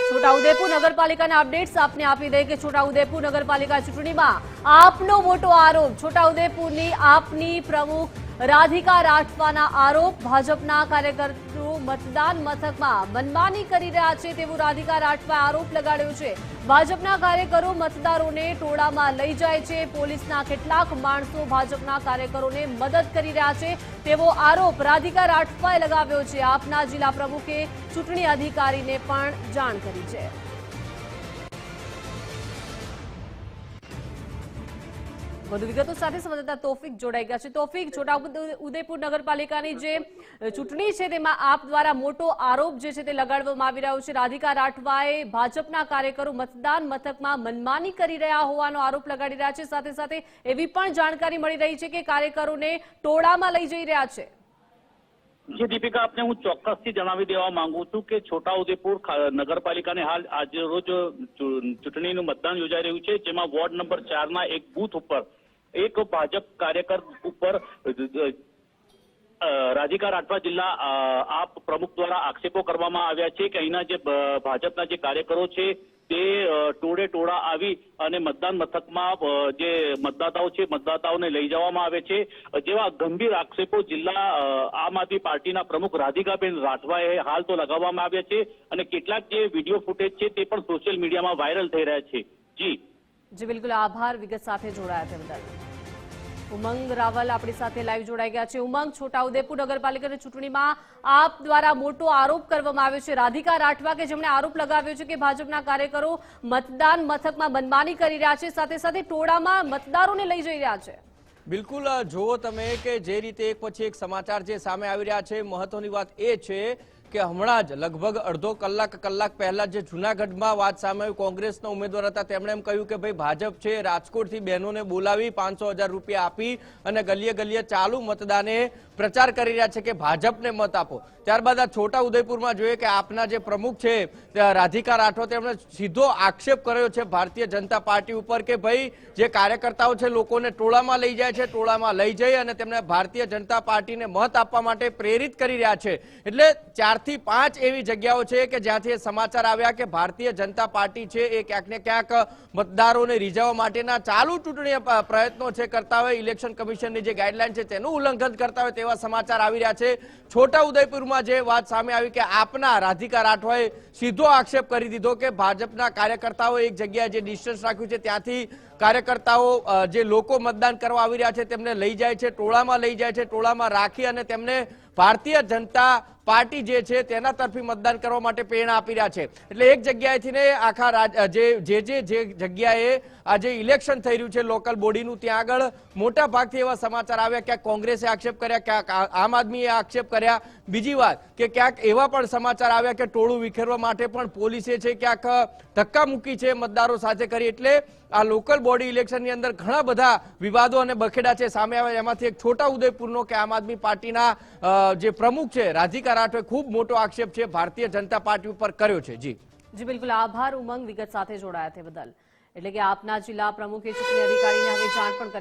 છોટાઉદેપુર નગરપાલિકાના અપડેટ્સ આપને આપી દઈએ કે છોટાઉદેપુર નગરપાલિકા ચૂંટણીમાં આપનો મોટો આરોપ. છોટાઉદેપુરની આપની પ્રમુખ રાધિકા રાઠવાના આરોપ. ભાજપના કાર્યકરો મતદાન મથકમાં મનમાની કરી રહ્યા છે તેવું રાધિકા રાઠવાએ આરોપ લગાડ્યો છે. ભાજપના કાર્યકરો મતદારોને ટોળામાં લઈ જાય છે. પોલીસના કેટલાક માણસો ભાજપના કાર્યકરોને મદદ કરી રહ્યા છે તેવો આરોપ રાધિકા રાઠવાએ લગાવ્યો છે. આપના જિલ્લા પ્રમુખે ચૂંટણી અધિકારીને પણ જાણ કરી છે. વધુ વિગતો સાથે સંવાદદાતા તોફિક જોડાઈ ગયા છે. તોફિક, છોટાઉદેપુર નગરપાલિકાની જે ચૂંટણી છે તેમાં આપ દ્વારા મોટો આરોપ જે છે તે લગાડવામાં આવી રહ્યો છે. રાધિકા રાઠવાએ ભાજપના કાર્યકરો મતદાન મથકમાં મનમાની કરી રહ્યા હોવાનો આરોપ લગાડી રહ્યા છે. સાથે સાથે એવી પણ જાણકારી મળી રહી છે કે કાર્યકરોને ટોળામાં લઈ જઈ રહ્યા છે. જે દીપિકા, આપને હું ચોક્કસથી જણાવી દેવા માંગુ છું કે છોટાઉદેપુર નગરપાલિકાને હાલ આજે રોજ ચૂંટણીનું મતદાન યોજાઈ રહ્યું છે, જેમાં વોર્ડ નંબર 4 ના એક બૂથ ઉપર એક ભાજપ કાર્યકર ઉપર રાધિકા રાઠવા જિલ્લા આપ પ્રમુખ દ્વારા આક્ષેપો કરવામાં આવ્યા છે કે અહીંના જે ભાજપના જે કાર્યકરો છે તે ટોળે ટોળા આવી અને મતદાન મથકમાં જે મતદાતાઓ છે મતદાતાઓને લઈ જવામાં આવે છે. જેવા ગંભીર આક્ષેપો જિલ્લા આમ આદમી પાર્ટીના પ્રમુખ રાધિકાબેન રાઠવાએ હાલ તો લગાવવામાં આવ્યા છે અને કેટલાક જે વિડીયો ફૂટેજ છે તે પણ સોશિયલ મીડિયામાં વાયરલ થઈ રહ્યા છે. જી બિલકુલ, આભાર વિગત સાથે જોડાયા તે બદલ. ઉમંગ રાવલ આપણી સાથે લાઈવ જોડાઈ ગયા છે. ઉમંગ, છોટાઉદેપુર નગરપાલિકાની ચૂંટણીમાં આપ દ્વારા મોટો આરોપ કરવામાં આવ્યો છે. રાધિકા રાઠવા કે જેમણે આરોપ લગાવ્યો છે કે ભાજપના કાર્યકરો મતદાન મથકમાં મનમાની કરી રહ્યા છે, સાથે સાથે ટોળામાં મતદારોને લઈ જઈ રહ્યા છે. બિલકુલ, જુઓ તમે કે જે રીતે એક પછી એક સમાચાર જે સામે આવી રહ્યા છે. મહત્વની વાત એ છે કે હમણાં જ લગભગ અડધો કલાક પહેલા જે જૂનાગઢમાં વાત સામે આવી, કોંગ્રેસના ઉમેદવાર હતા તેમણે એમ કહ્યું કે ભાઈ ભાજપ છે રાજકોટથી બહેનોને બોલાવી 500,000 રૂપિયા આપી અને ગલીએ ગલીએ ચાલુ મતદાને પ્રચાર કરી રહ્યા છે કે ભાજપને મત આપો. ત્યારબાદ આ છોટાઉદેપુરમાં જોઈએ કે આપના જે પ્રમુખ છે રાધિકા રાઠવા તેમણે સીધો આક્ષેપ કર્યો છે ભારતીય જનતા પાર્ટી ઉપર કે ભાઈ જે કાર્યકર્તાઓ છે લોકોને ટોળામાં લઈ જાય છે, ટોળામાં લઈ જઈ અને તેમને ભારતીય જનતા પાર્ટીને મત આપવા માટે પ્રેરિત કરી રહ્યા છે. એટલે 4 થી 5 એવી જગ્યાઓ છે કે જ્યાંથી સમાચાર આવ્યા કે ભારતીય જનતા પાર્ટી છે એ ક્યાંક ને ક્યાંક મતદારોને રીઝવવા માટેના ચાલુ ચૂંટણી પ્રયત્નો છે કરતા હોય, ઇલેક્શન કમિશનની જે ગાઈડલાઈન છે તેનું ઉલ્લંઘન કરતા હોય તેવા સમાચાર આવી રહ્યા છે. છોટાઉદેપુરમાં જે વાત સામે આવી કે આપના રાધિકા રાઠવાએ સીધો આક્ષેપ કરી દીધો કે ભાજપના કાર્યકર્તાઓ એક જગ્યાએ જે ડિસ્ટન્સ રાખ્યું છે ત્યાંથી કાર્યકર્તાઓ જે લોકો મતદાન કરવા આવી રહ્યા છે તેમને લઈ જાય છે, ટોળામાં લઈ જાય છે, ટોળામાં રાખી અને તેમને ભારતીય જનતા પાર્ટી જે છે તેના તરફી મતદાન કરવા માટે પ્રેરણા આપી રહ્યા છે. એટલે એક જગ્યાએથી ને આખા જે જગ્યાએ આજે ઇલેક્શન થઈ રહ્યું છે લોકલ બોડીનું ત્યાં આગળ મોટા ભાગથી એવા સમાચાર આવ્યા, ક્યાંક કોંગ્રેસે આક્ષેપ કર્યા, ક્યાંક આમ આદમીએ આક્ષેપ કર્યા. બીજી વાત કે ક્યાંક એવા પણ સમાચાર આવ્યા કે ટોળું વિખેરવા માટે પણ પોલીસે છે ક્યાંક ધક્કા મૂકી છે મતદારો સાથે કરી. એટલે આ લોકલ બોડી ઇલેક્શનની અંદર ઘણા બધા વિવાદો અને બખેડા છે સામે આવ્યા. એમાંથી એક છોટાઉદેપુરનો કે આમ આદમી પાર્ટીના જે પ્રમુખ છે રાધિકા રાઠવે ખૂબ મોટો આક્ષેપ છે ભારતીય જનતા પાર્ટી ઉપર કર્યો છે. જી બિલકુલ, આભાર ઉમંગ વિગત સાથે જોડાયા તે બદલ. એટલે કે આપના જિલ્લા પ્રમુખે ચૂંટણી અધિકારીને હવે જાણ પણ કરી